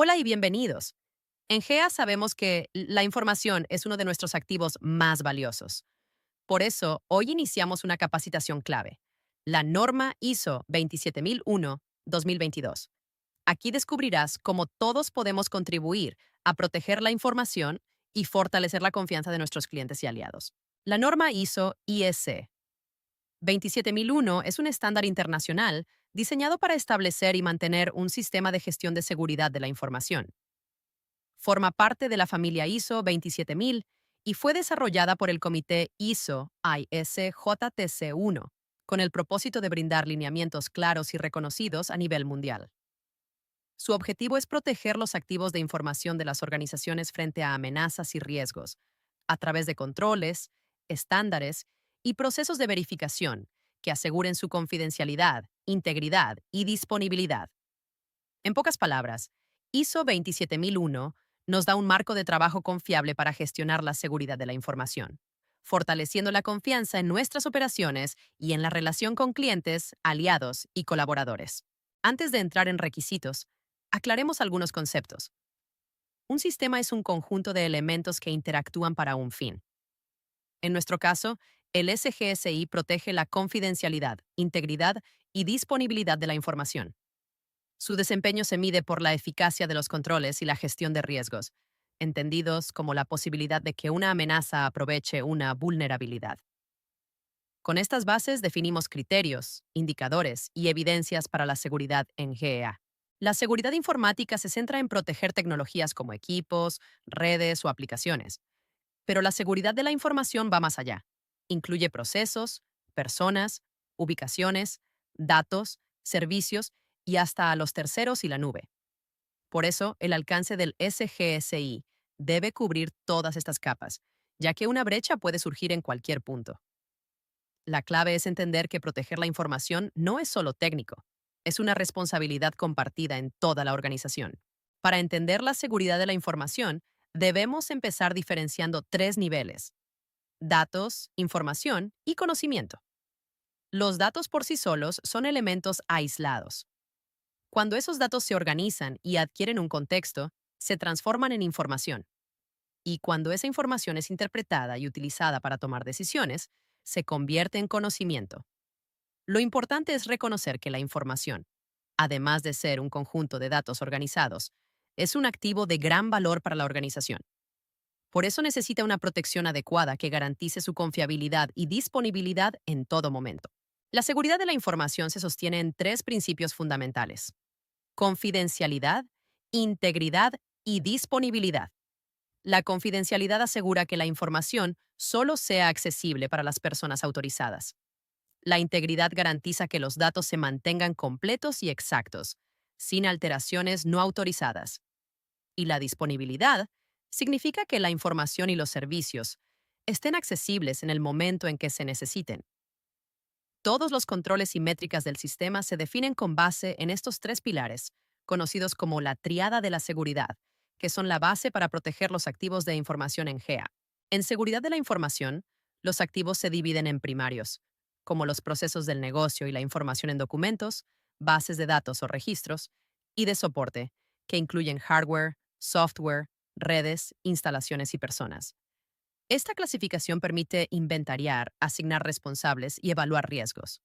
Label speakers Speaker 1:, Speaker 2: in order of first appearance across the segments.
Speaker 1: Hola y bienvenidos. En GEA sabemos que la información es uno de nuestros activos más valiosos. Por eso, hoy iniciamos una capacitación clave, la norma ISO 27001-2022. Aquí descubrirás cómo todos podemos contribuir a proteger la información y fortalecer la confianza de nuestros clientes y aliados. La norma ISO IEC 27001 es un estándar internacional diseñado para establecer y mantener un sistema de gestión de seguridad de la información. Forma parte de la familia ISO 27000 y fue desarrollada por el comité ISO ISJTC1 con el propósito de brindar lineamientos claros y reconocidos a nivel mundial. Su objetivo es proteger los activos de información de las organizaciones frente a amenazas y riesgos, a través de controles, estándares y procesos de verificación que aseguren su confidencialidad, integridad y disponibilidad. En pocas palabras, ISO 27001 nos da un marco de trabajo confiable para gestionar la seguridad de la información, fortaleciendo la confianza en nuestras operaciones y en la relación con clientes, aliados y colaboradores. Antes de entrar en requisitos, aclaremos algunos conceptos. Un sistema es un conjunto de elementos que interactúan para un fin. En nuestro caso, el SGSI protege la confidencialidad, integridad y disponibilidad de la información. Su desempeño se mide por la eficacia de los controles y la gestión de riesgos, entendidos como la posibilidad de que una amenaza aproveche una vulnerabilidad. Con estas bases definimos criterios, indicadores y evidencias para la seguridad en GEA. La seguridad informática se centra en proteger tecnologías como equipos, redes o aplicaciones, pero la seguridad de la información va más allá. Incluye procesos, personas, ubicaciones, datos, servicios y hasta a los terceros y la nube. Por eso, el alcance del SGSI debe cubrir todas estas capas, ya que una brecha puede surgir en cualquier punto. La clave es entender que proteger la información no es solo técnico, es una responsabilidad compartida en toda la organización. Para entender la seguridad de la información, debemos empezar diferenciando tres niveles: datos, información y conocimiento. Los datos por sí solos son elementos aislados. Cuando esos datos se organizan y adquieren un contexto, se transforman en información. Y cuando esa información es interpretada y utilizada para tomar decisiones, se convierte en conocimiento. Lo importante es reconocer que la información, además de ser un conjunto de datos organizados, es un activo de gran valor para la organización. Por eso necesita una protección adecuada que garantice su confiabilidad y disponibilidad en todo momento. La seguridad de la información se sostiene en tres principios fundamentales: confidencialidad, integridad y disponibilidad. La confidencialidad asegura que la información solo sea accesible para las personas autorizadas. La integridad garantiza que los datos se mantengan completos y exactos, sin alteraciones no autorizadas. Y la disponibilidad significa que la información y los servicios estén accesibles en el momento en que se necesiten. Todos los controles y métricas del sistema se definen con base en estos tres pilares, conocidos como la triada de la seguridad, que son la base para proteger los activos de información en GEA. En seguridad de la información, los activos se dividen en primarios, como los procesos del negocio y la información en documentos, bases de datos o registros, y de soporte, que incluyen hardware, software, redes, instalaciones y personas. Esta clasificación permite inventariar, asignar responsables y evaluar riesgos.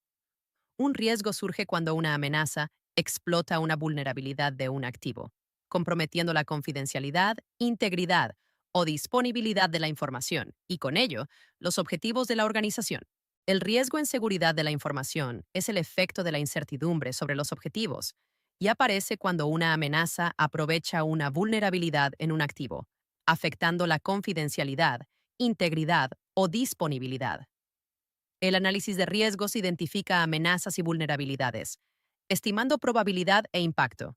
Speaker 1: Un riesgo surge cuando una amenaza explota una vulnerabilidad de un activo, comprometiendo la confidencialidad, integridad o disponibilidad de la información y, con ello, los objetivos de la organización. El riesgo en seguridad de la información es el efecto de la incertidumbre sobre los objetivos y aparece cuando una amenaza aprovecha una vulnerabilidad en un activo, afectando la confidencialidad, integridad o disponibilidad. El análisis de riesgos identifica amenazas y vulnerabilidades, estimando probabilidad e impacto.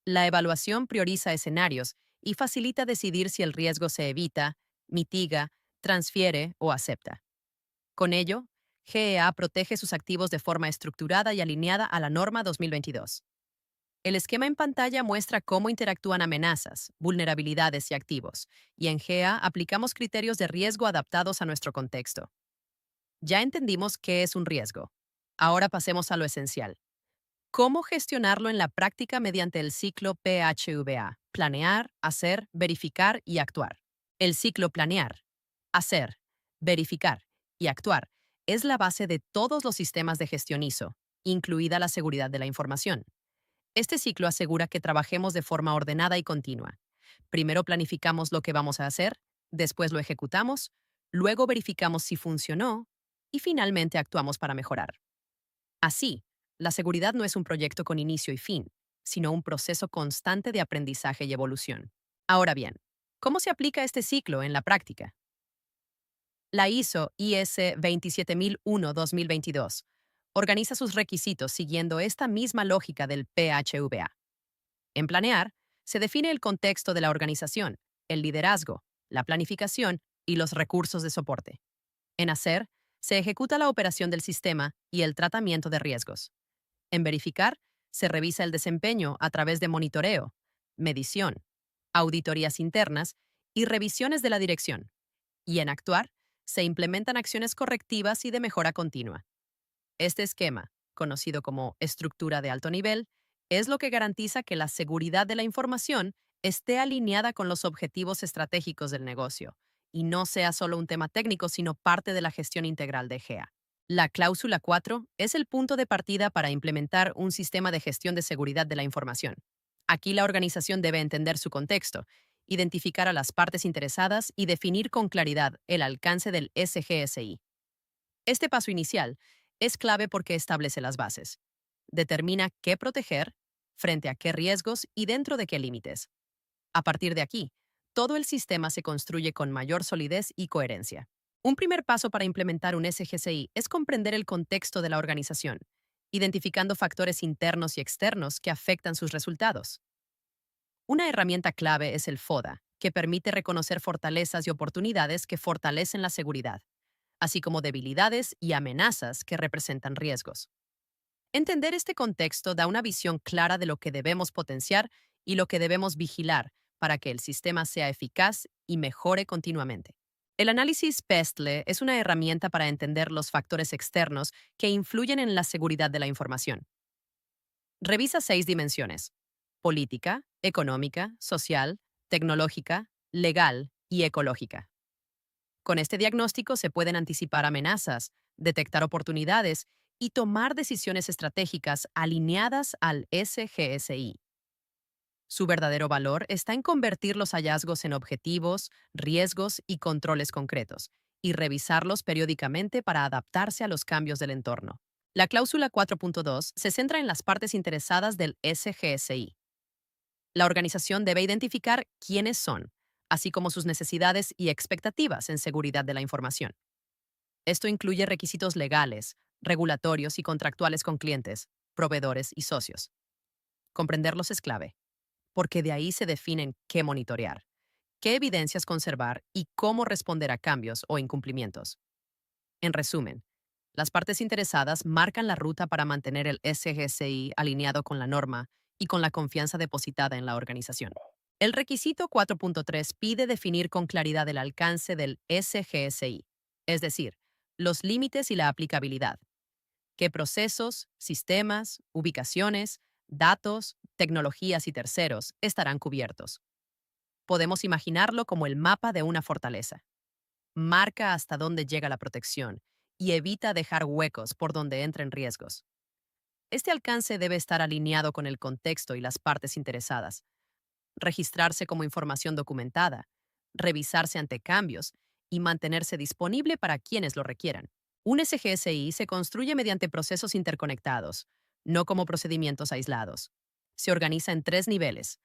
Speaker 1: La evaluación prioriza escenarios y facilita decidir si el riesgo se evita, mitiga, transfiere o acepta. Con ello, GEA protege sus activos de forma estructurada y alineada a la norma 2022. El esquema en pantalla muestra cómo interactúan amenazas, vulnerabilidades y activos, y en GEA aplicamos criterios de riesgo adaptados a nuestro contexto. Ya entendimos qué es un riesgo. Ahora pasemos a lo esencial: ¿cómo gestionarlo en la práctica mediante el ciclo PHVA? planear, hacer, verificar y actuar. El ciclo planear, hacer, verificar y actuar es la base de todos los sistemas de gestión ISO, incluida la seguridad de la información. Este ciclo asegura que trabajemos de forma ordenada y continua. Primero planificamos lo que vamos a hacer, después lo ejecutamos, luego verificamos si funcionó y finalmente actuamos para mejorar. Así, la seguridad no es un proyecto con inicio y fin, sino un proceso constante de aprendizaje y evolución. Ahora bien, ¿cómo se aplica este ciclo en la práctica? La ISO IS 27001-2022 organiza sus requisitos siguiendo esta misma lógica del PHVA. En planear, se define el contexto de la organización, el liderazgo, la planificación y los recursos de soporte. En hacer, se ejecuta la operación del sistema y el tratamiento de riesgos. En verificar, se revisa el desempeño a través de monitoreo, medición, auditorías internas y revisiones de la dirección. Y en actuar, se implementan acciones correctivas y de mejora continua. Este esquema, conocido como estructura de alto nivel, es lo que garantiza que la seguridad de la información esté alineada con los objetivos estratégicos del negocio y no sea solo un tema técnico, sino parte de la gestión integral de GEA. La cláusula 4 es el punto de partida para implementar un sistema de gestión de seguridad de la información. Aquí la organización debe entender su contexto, identificar a las partes interesadas y definir con claridad el alcance del SGSI. Este paso inicial es clave porque establece las bases. Determina qué proteger, frente a qué riesgos y dentro de qué límites. A partir de aquí, todo el sistema se construye con mayor solidez y coherencia. Un primer paso para implementar un SGCI es comprender el contexto de la organización, identificando factores internos y externos que afectan sus resultados. Una herramienta clave es el FODA, que permite reconocer fortalezas y oportunidades que fortalecen la seguridad, así como debilidades y amenazas que representan riesgos. Entender este contexto da una visión clara de lo que debemos potenciar y lo que debemos vigilar para que el sistema sea eficaz y mejore continuamente. El análisis PESTLE es una herramienta para entender los factores externos que influyen en la seguridad de la información. Revisa 6 dimensiones: política, económica, social, tecnológica, legal y ecológica. Con este diagnóstico se pueden anticipar amenazas, detectar oportunidades y tomar decisiones estratégicas alineadas al SGSI. Su verdadero valor está en convertir los hallazgos en objetivos, riesgos y controles concretos, y revisarlos periódicamente para adaptarse a los cambios del entorno. La cláusula 4.2 se centra en las partes interesadas del SGSI. La organización debe identificar quiénes son, así como sus necesidades y expectativas en seguridad de la información. Esto incluye requisitos legales, regulatorios y contractuales con clientes, proveedores y socios. Comprenderlos es clave, porque de ahí se definen qué monitorear, qué evidencias conservar y cómo responder a cambios o incumplimientos. En resumen, las partes interesadas marcan la ruta para mantener el SGSI alineado con la norma y con la confianza depositada en la organización. El requisito 4.3 pide definir con claridad el alcance del SGSI, es decir, los límites y la aplicabilidad. ¿Qué procesos, sistemas, ubicaciones, datos, tecnologías y terceros estarán cubiertos? Podemos imaginarlo como el mapa de una fortaleza. Marca hasta dónde llega la protección y evita dejar huecos por donde entren riesgos. Este alcance debe estar alineado con el contexto y las partes interesadas, registrarse como información documentada, revisarse ante cambios y mantenerse disponible para quienes lo requieran. Un SGSI se construye mediante procesos interconectados, no como procedimientos aislados. Se organiza en 3 niveles: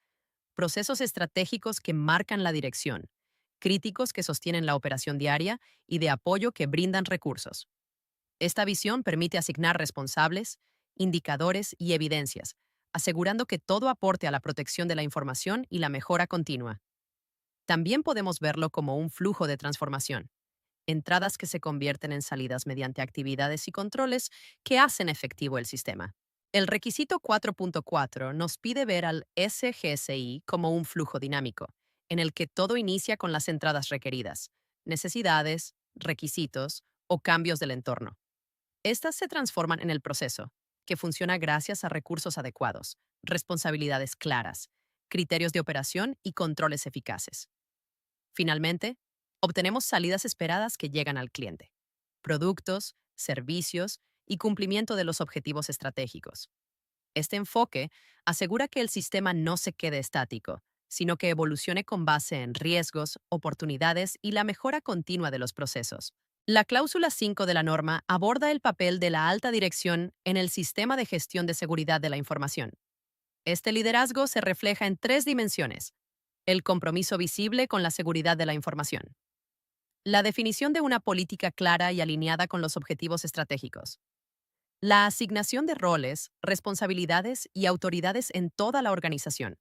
Speaker 1: procesos estratégicos que marcan la dirección, críticos que sostienen la operación diaria y de apoyo que brindan recursos. Esta visión permite asignar responsables, indicadores y evidencias, asegurando que todo aporte a la protección de la información y la mejora continua. También podemos verlo como un flujo de transformación, entradas que se convierten en salidas mediante actividades y controles que hacen efectivo el sistema. El requisito 4.4 nos pide ver al SGSI como un flujo dinámico, en el que todo inicia con las entradas requeridas, necesidades, requisitos o cambios del entorno. Estas se transforman en el proceso, que funciona gracias a recursos adecuados, responsabilidades claras, criterios de operación y controles eficaces. Finalmente, obtenemos salidas esperadas que llegan al cliente, productos, servicios y cumplimiento de los objetivos estratégicos. Este enfoque asegura que el sistema no se quede estático, sino que evolucione con base en riesgos, oportunidades y la mejora continua de los procesos. La cláusula 5 de la norma aborda el papel de la alta dirección en el sistema de gestión de seguridad de la información. Este liderazgo se refleja en tres dimensiones: el compromiso visible con la seguridad de la información, la definición de una política clara y alineada con los objetivos estratégicos, la asignación de roles, responsabilidades y autoridades en toda la organización.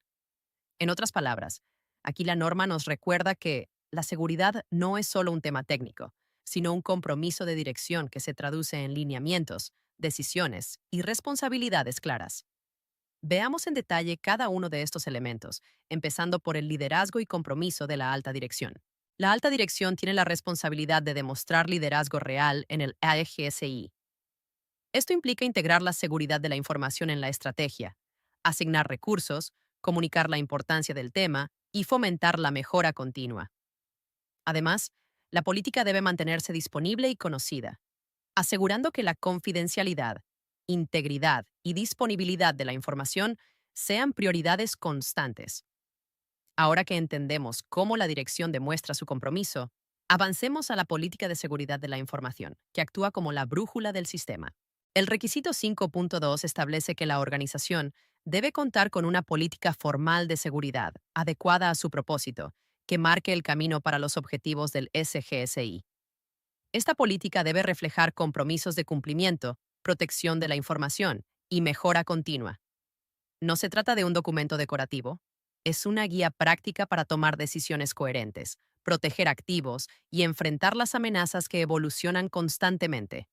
Speaker 1: En otras palabras, aquí la norma nos recuerda que la seguridad no es solo un tema técnico, sino un compromiso de dirección que se traduce en lineamientos, decisiones y responsabilidades claras. Veamos en detalle cada uno de estos elementos, empezando por el liderazgo y compromiso de la alta dirección. La alta dirección tiene la responsabilidad de demostrar liderazgo real en el AGSI. Esto implica integrar la seguridad de la información en la estrategia, asignar recursos, comunicar la importancia del tema y fomentar la mejora continua. Además, la política debe mantenerse disponible y conocida, asegurando que la confidencialidad, integridad y disponibilidad de la información sean prioridades constantes. Ahora que entendemos cómo la dirección demuestra su compromiso, avancemos a la política de seguridad de la información, que actúa como la brújula del sistema. El requisito 5.2 establece que la organización debe contar con una política formal de seguridad, adecuada a su propósito, que marque el camino para los objetivos del SGSI. Esta política debe reflejar compromisos de cumplimiento, protección de la información y mejora continua. No se trata de un documento decorativo, es una guía práctica para tomar decisiones coherentes, proteger activos y enfrentar las amenazas que evolucionan constantemente.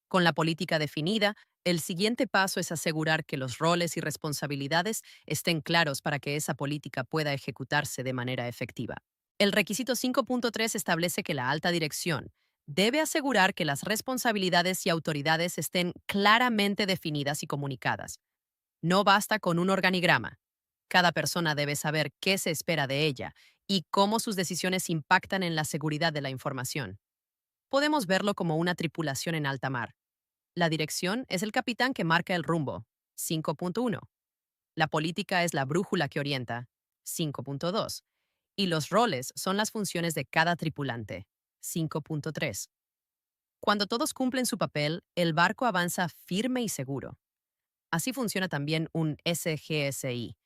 Speaker 1: Con la política definida, el siguiente paso es asegurar que los roles y responsabilidades estén claros para que esa política pueda ejecutarse de manera efectiva. El requisito 5.3 establece que la alta dirección debe asegurar que las responsabilidades y autoridades estén claramente definidas y comunicadas. No basta con un organigrama. Cada persona debe saber qué se espera de ella y cómo sus decisiones impactan en la seguridad de la información. Podemos verlo como una tripulación en alta mar. La dirección es el capitán que marca el rumbo, 5.1. La política es la brújula que orienta, 5.2. Y los roles son las funciones de cada tripulante, 5.3. Cuando todos cumplen su papel, el barco avanza firme y seguro. Así funciona también un SGSI,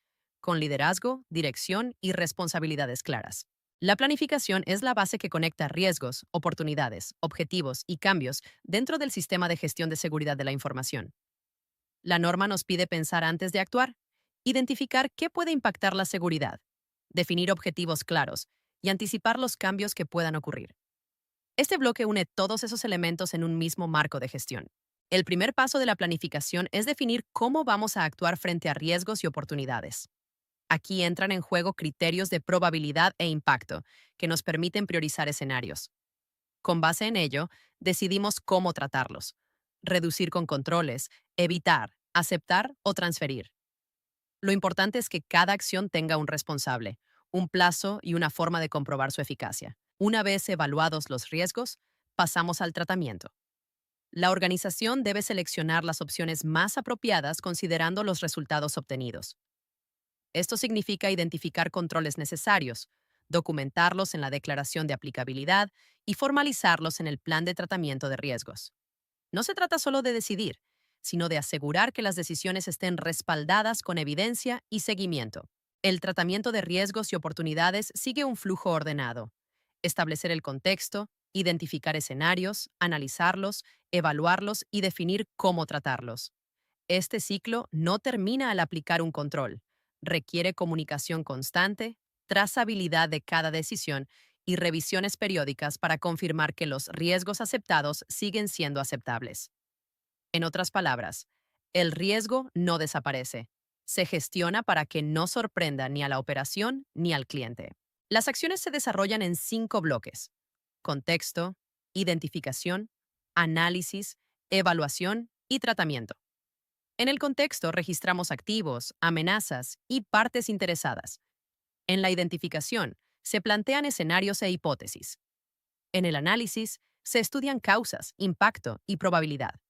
Speaker 1: con liderazgo, dirección y responsabilidades claras. La planificación es la base que conecta riesgos, oportunidades, objetivos y cambios dentro del sistema de gestión de seguridad de la información. La norma nos pide pensar antes de actuar, identificar qué puede impactar la seguridad, definir objetivos claros y anticipar los cambios que puedan ocurrir. Este bloque une todos esos elementos en un mismo marco de gestión. El primer paso de la planificación es definir cómo vamos a actuar frente a riesgos y oportunidades. Aquí entran en juego criterios de probabilidad e impacto, que nos permiten priorizar escenarios. Con base en ello, decidimos cómo tratarlos: reducir con controles, evitar, aceptar o transferir. Lo importante es que cada acción tenga un responsable, un plazo y una forma de comprobar su eficacia. Una vez evaluados los riesgos, pasamos al tratamiento. La organización debe seleccionar las opciones más apropiadas considerando los resultados obtenidos. Esto significa identificar controles necesarios, documentarlos en la declaración de aplicabilidad y formalizarlos en el plan de tratamiento de riesgos. No se trata solo de decidir, sino de asegurar que las decisiones estén respaldadas con evidencia y seguimiento. El tratamiento de riesgos y oportunidades sigue un flujo ordenado: establecer el contexto, identificar escenarios, analizarlos, evaluarlos y definir cómo tratarlos. Este ciclo no termina al aplicar un control. Requiere comunicación constante, trazabilidad de cada decisión y revisiones periódicas para confirmar que los riesgos aceptados siguen siendo aceptables. En otras palabras, el riesgo no desaparece. Se gestiona para que no sorprenda ni a la operación ni al cliente. Las acciones se desarrollan en 5 bloques: contexto, identificación, análisis, evaluación y tratamiento. En el contexto registramos activos, amenazas y partes interesadas. En la identificación se plantean escenarios e hipótesis. En el análisis se estudian causas, impacto y probabilidad.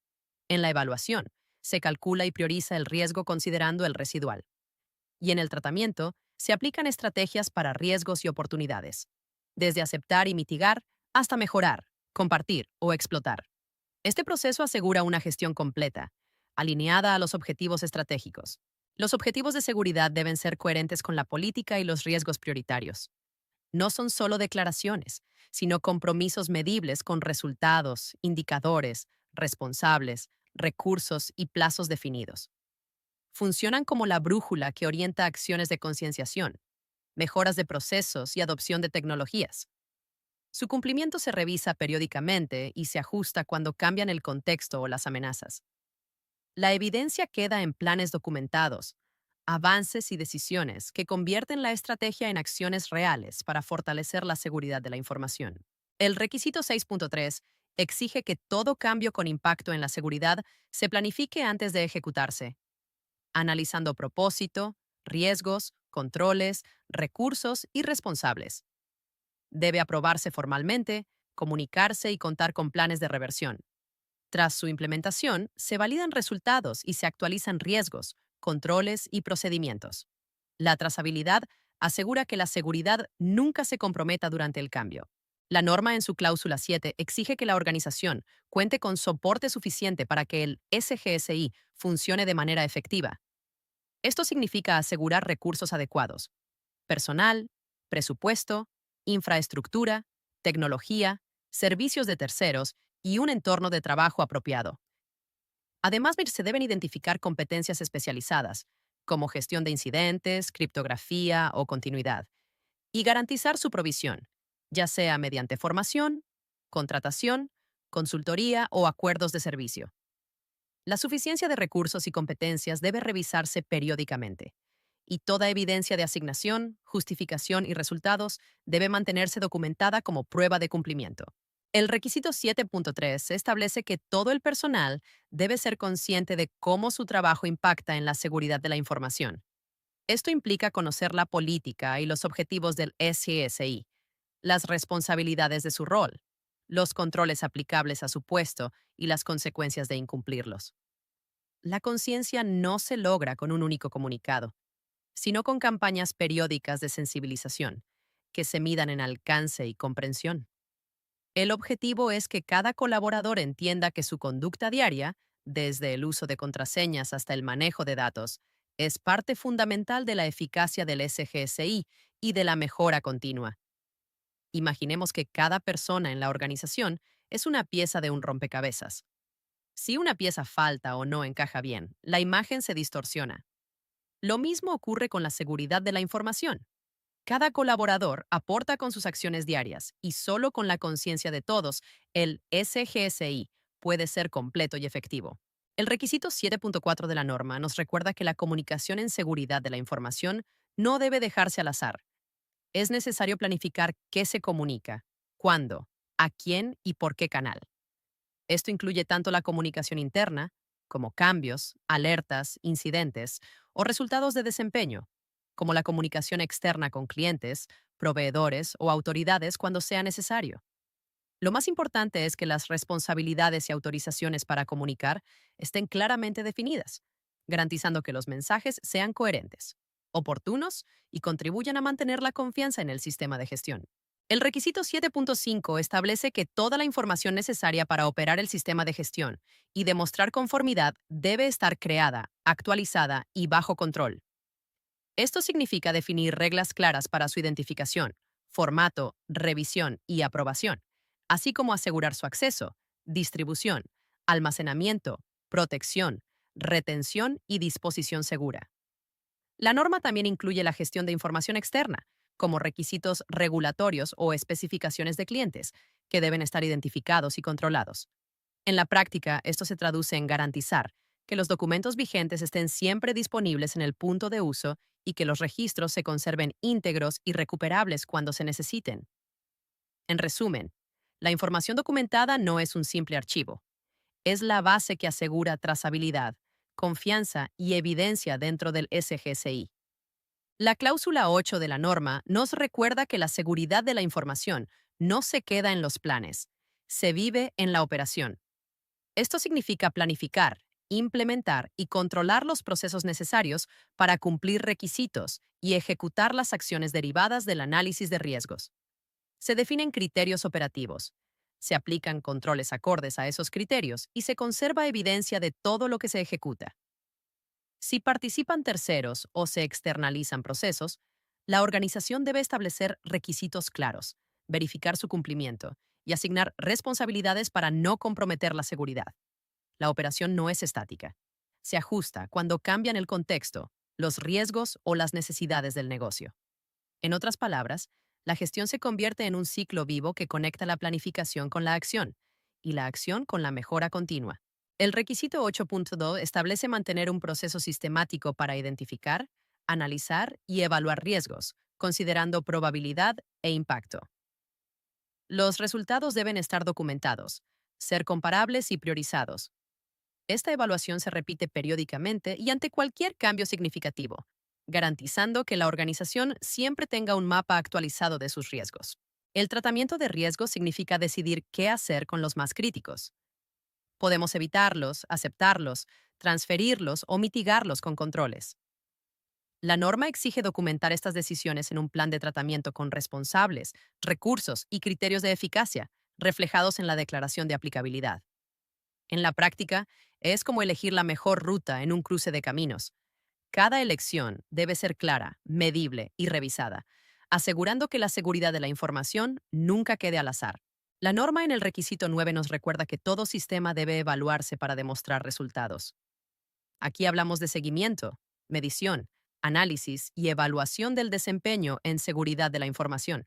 Speaker 1: En la evaluación se calcula y prioriza el riesgo considerando el residual. Y en el tratamiento se aplican estrategias para riesgos y oportunidades, desde aceptar y mitigar hasta mejorar, compartir o explotar. Este proceso asegura una gestión completa, alineada a los objetivos estratégicos. Los objetivos de seguridad deben ser coherentes con la política y los riesgos prioritarios. No son solo declaraciones, sino compromisos medibles con resultados, indicadores, responsables, recursos y plazos definidos. Funcionan como la brújula que orienta acciones de concienciación, mejoras de procesos y adopción de tecnologías. Su cumplimiento se revisa periódicamente y se ajusta cuando cambian el contexto o las amenazas. La evidencia queda en planes documentados, avances y decisiones que convierten la estrategia en acciones reales para fortalecer la seguridad de la información. El requisito 6.3 exige que todo cambio con impacto en la seguridad se planifique antes de ejecutarse, analizando propósito, riesgos, controles, recursos y responsables. Debe aprobarse formalmente, comunicarse y contar con planes de reversión. Tras su implementación, se validan resultados y se actualizan riesgos, controles y procedimientos. La trazabilidad asegura que la seguridad nunca se comprometa durante el cambio. La norma en su cláusula 7 exige que la organización cuente con soporte suficiente para que el SGSI funcione de manera efectiva. Esto significa asegurar recursos adecuados: personal, presupuesto, infraestructura, tecnología, servicios de terceros y un entorno de trabajo apropiado. Además, se deben identificar competencias especializadas, como gestión de incidentes, criptografía o continuidad, y garantizar su provisión, ya sea mediante formación, contratación, consultoría o acuerdos de servicio. La suficiencia de recursos y competencias debe revisarse periódicamente, y toda evidencia de asignación, justificación y resultados debe mantenerse documentada como prueba de cumplimiento. El requisito 7.3 establece que todo el personal debe ser consciente de cómo su trabajo impacta en la seguridad de la información. Esto implica conocer la política y los objetivos del SGSI, las responsabilidades de su rol, los controles aplicables a su puesto y las consecuencias de incumplirlos. La conciencia no se logra con un único comunicado, sino con campañas periódicas de sensibilización, que se midan en alcance y comprensión. El objetivo es que cada colaborador entienda que su conducta diaria, desde el uso de contraseñas hasta el manejo de datos, es parte fundamental de la eficacia del SGSI y de la mejora continua. Imaginemos que cada persona en la organización es una pieza de un rompecabezas. Si una pieza falta o no encaja bien, la imagen se distorsiona. Lo mismo ocurre con la seguridad de la información. Cada colaborador aporta con sus acciones diarias y solo con la conciencia de todos, el SGSI puede ser completo y efectivo. El requisito 7.4 de la norma nos recuerda que la comunicación en seguridad de la información no debe dejarse al azar. Es necesario planificar qué se comunica, cuándo, a quién y por qué canal. Esto incluye tanto la comunicación interna, como cambios, alertas, incidentes o resultados de desempeño, como la comunicación externa con clientes, proveedores o autoridades cuando sea necesario. Lo más importante es que las responsabilidades y autorizaciones para comunicar estén claramente definidas, garantizando que los mensajes sean coherentes, oportunos y contribuyan a mantener la confianza en el sistema de gestión. El requisito 7.5 establece que toda la información necesaria para operar el sistema de gestión y demostrar conformidad debe estar creada, actualizada y bajo control. Esto significa definir reglas claras para su identificación, formato, revisión y aprobación, así como asegurar su acceso, distribución, almacenamiento, protección, retención y disposición segura. La norma también incluye la gestión de información externa, como requisitos regulatorios o especificaciones de clientes, que deben estar identificados y controlados. En la práctica, esto se traduce en garantizar que los documentos vigentes estén siempre disponibles en el punto de uso y que los registros se conserven íntegros y recuperables cuando se necesiten. En resumen, la información documentada no es un simple archivo. Es la base que asegura trazabilidad, confianza y evidencia dentro del SGCI. La cláusula 8 de la norma nos recuerda que la seguridad de la información no se queda en los planes, se vive en la operación. Esto significa planificar, implementar y controlar los procesos necesarios para cumplir requisitos y ejecutar las acciones derivadas del análisis de riesgos. Se definen criterios operativos. Se aplican controles acordes a esos criterios y se conserva evidencia de todo lo que se ejecuta. Si participan terceros o se externalizan procesos, la organización debe establecer requisitos claros, verificar su cumplimiento y asignar responsabilidades para no comprometer la seguridad. La operación no es estática. Se ajusta cuando cambian el contexto, los riesgos o las necesidades del negocio. En otras palabras, la gestión se convierte en un ciclo vivo que conecta la planificación con la acción y la acción con la mejora continua. El requisito 8.2 establece mantener un proceso sistemático para identificar, analizar y evaluar riesgos, considerando probabilidad e impacto. Los resultados deben estar documentados, ser comparables y priorizados. Esta evaluación se repite periódicamente y ante cualquier cambio significativo, garantizando que la organización siempre tenga un mapa actualizado de sus riesgos. El tratamiento de riesgos significa decidir qué hacer con los más críticos. Podemos evitarlos, aceptarlos, transferirlos o mitigarlos con controles. La norma exige documentar estas decisiones en un plan de tratamiento con responsables, recursos y criterios de eficacia, reflejados en la declaración de aplicabilidad. En la práctica, es como elegir la mejor ruta en un cruce de caminos. Cada elección debe ser clara, medible y revisada, asegurando que la seguridad de la información nunca quede al azar. La norma en el requisito 9 nos recuerda que todo sistema debe evaluarse para demostrar resultados. Aquí hablamos de seguimiento, medición, análisis y evaluación del desempeño en seguridad de la información.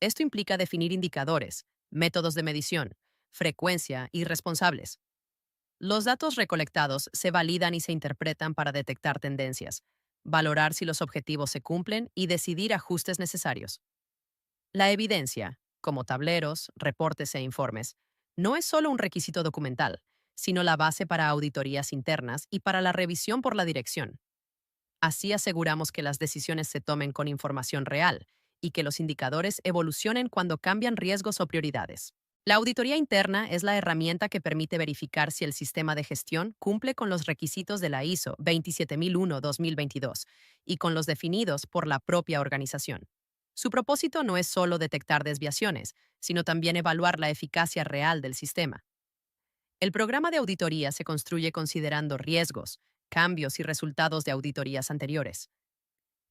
Speaker 1: Esto implica definir indicadores, métodos de medición, frecuencia y responsables. Los datos recolectados se validan y se interpretan para detectar tendencias, valorar si los objetivos se cumplen y decidir ajustes necesarios. La evidencia, como tableros, reportes e informes, no es solo un requisito documental, sino la base para auditorías internas y para la revisión por la dirección. Así aseguramos que las decisiones se tomen con información real y que los indicadores evolucionen cuando cambian riesgos o prioridades. La auditoría interna es la herramienta que permite verificar si el sistema de gestión cumple con los requisitos de la ISO 27001-2022 y con los definidos por la propia organización. Su propósito no es solo detectar desviaciones, sino también evaluar la eficacia real del sistema. El programa de auditoría se construye considerando riesgos, cambios y resultados de auditorías anteriores.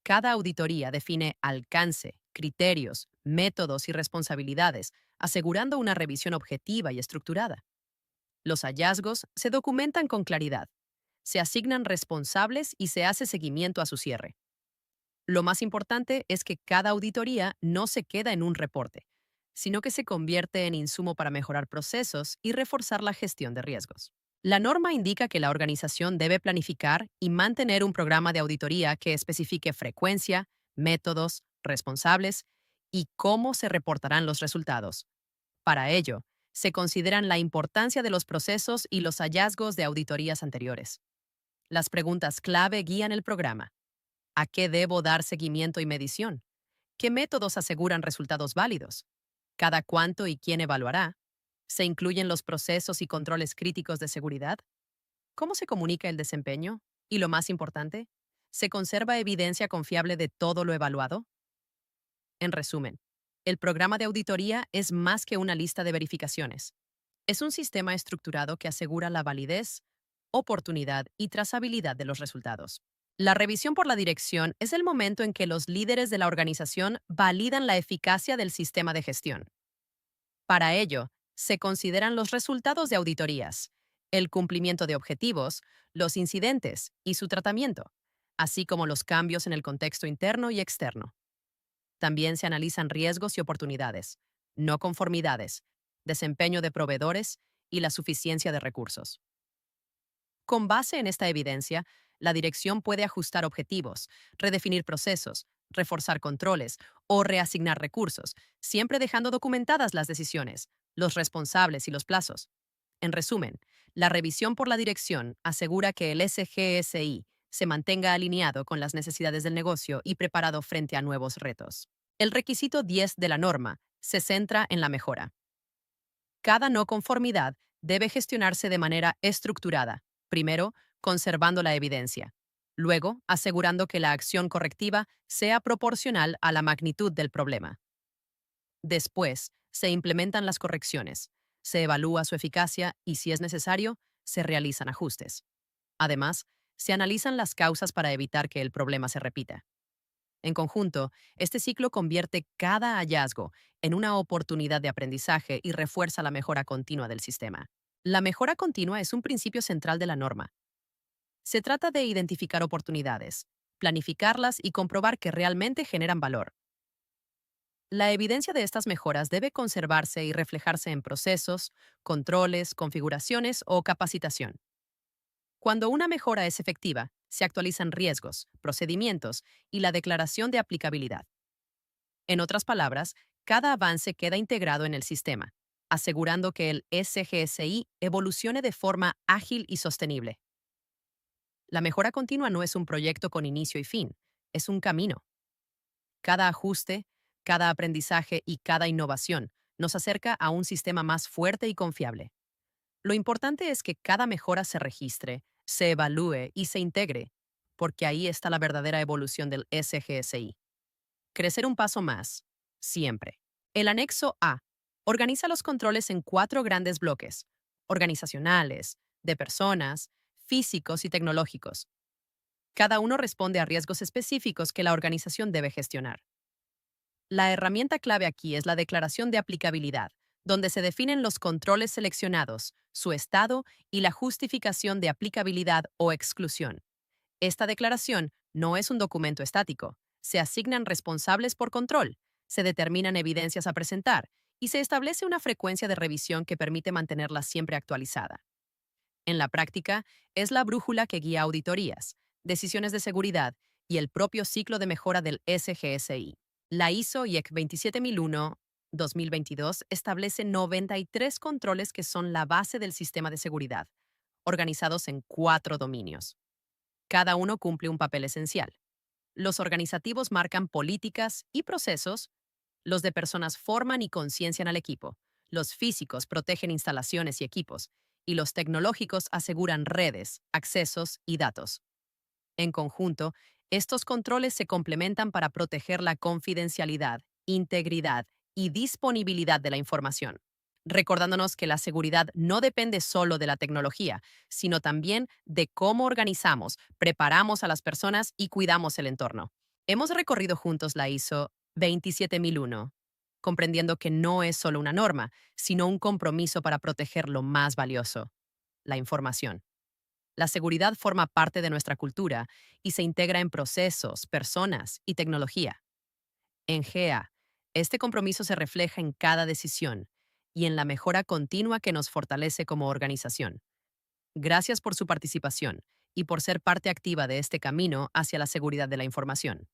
Speaker 1: Cada auditoría define alcance, criterios, métodos y responsabilidades, asegurando una revisión objetiva y estructurada. Los hallazgos se documentan con claridad, se asignan responsables y se hace seguimiento a su cierre. Lo más importante es que cada auditoría no se queda en un reporte, sino que se convierte en insumo para mejorar procesos y reforzar la gestión de riesgos. La norma indica que la organización debe planificar y mantener un programa de auditoría que especifique frecuencia, métodos, responsables y cómo se reportarán los resultados. Para ello, se consideran la importancia de los procesos y los hallazgos de auditorías anteriores. Las preguntas clave guían el programa. ¿A qué debo dar seguimiento y medición? ¿Qué métodos aseguran resultados válidos? ¿Cada cuánto y quién evaluará? ¿Se incluyen los procesos y controles críticos de seguridad? ¿Cómo se comunica el desempeño? Y lo más importante, ¿se conserva evidencia confiable de todo lo evaluado? En resumen, el programa de auditoría es más que una lista de verificaciones. Es un sistema estructurado que asegura la validez, oportunidad y trazabilidad de los resultados. La revisión por la dirección es el momento en que los líderes de la organización validan la eficacia del sistema de gestión. Para ello, se consideran los resultados de auditorías, el cumplimiento de objetivos, los incidentes y su tratamiento, así como los cambios en el contexto interno y externo. También se analizan riesgos y oportunidades, no conformidades, desempeño de proveedores y la suficiencia de recursos. Con base en esta evidencia, la dirección puede ajustar objetivos, redefinir procesos, reforzar controles o reasignar recursos, siempre dejando documentadas las decisiones, los responsables y los plazos. En resumen, La revisión por la dirección asegura que el SGSI se mantenga alineado con las necesidades del negocio y preparado frente a nuevos retos. El requisito 10 de la norma se centra en la mejora. Cada no conformidad debe gestionarse de manera estructurada, primero, conservando la evidencia, luego, asegurando que la acción correctiva sea proporcional a la magnitud del problema. Después, se implementan las correcciones, se evalúa su eficacia y, si es necesario, se realizan ajustes. Además, se analizan las causas para evitar que el problema se repita. En conjunto, este ciclo convierte cada hallazgo en una oportunidad de aprendizaje y refuerza la mejora continua del sistema. La mejora continua es un principio central de la norma. Se trata de identificar oportunidades, planificarlas y comprobar que realmente generan valor. La evidencia de estas mejoras debe conservarse y reflejarse en procesos, controles, configuraciones o capacitación. Cuando una mejora es efectiva, se actualizan riesgos, procedimientos y la declaración de aplicabilidad. En otras palabras, cada avance queda integrado en el sistema, asegurando que el SGSI evolucione de forma ágil y sostenible. La mejora continua no es un proyecto con inicio y fin, es un camino. Cada ajuste, cada aprendizaje y cada innovación nos acerca a un sistema más fuerte y confiable. Lo importante es que cada mejora se registre, se evalúe y se integre, porque ahí está la verdadera evolución del SGSI. Crecer un paso más, siempre. El anexo A organiza los controles en 4 grandes bloques: organizacionales, de personas, físicos y tecnológicos. Cada uno responde a riesgos específicos que la organización debe gestionar. La herramienta clave aquí es la declaración de aplicabilidad, donde se definen los controles seleccionados, su estado y la justificación de aplicabilidad o exclusión. Esta declaración no es un documento estático. Se asignan responsables por control, se determinan evidencias a presentar y se establece una frecuencia de revisión que permite mantenerla siempre actualizada. En la práctica, es la brújula que guía auditorías, decisiones de seguridad y el propio ciclo de mejora del SGSI. La ISO IEC 27001-2022 establece 93 controles que son la base del sistema de seguridad, organizados en 4 dominios. Cada uno cumple un papel esencial. Los organizativos marcan políticas y procesos, los de personas forman y conciencian al equipo, los físicos protegen instalaciones y equipos, y los tecnológicos aseguran redes, accesos y datos. En conjunto, estos controles se complementan para proteger la confidencialidad, integridad y disponibilidad de la información, recordándonos que la seguridad no depende solo de la tecnología, sino también de cómo organizamos, preparamos a las personas y cuidamos el entorno. Hemos recorrido juntos la ISO 27001, comprendiendo que no es solo una norma, sino un compromiso para proteger lo más valioso: la información. La seguridad forma parte de nuestra cultura y se integra en procesos, personas y tecnología. En GEA, este compromiso se refleja en cada decisión y en la mejora continua que nos fortalece como organización. Gracias por su participación y por ser parte activa de este camino hacia la seguridad de la información.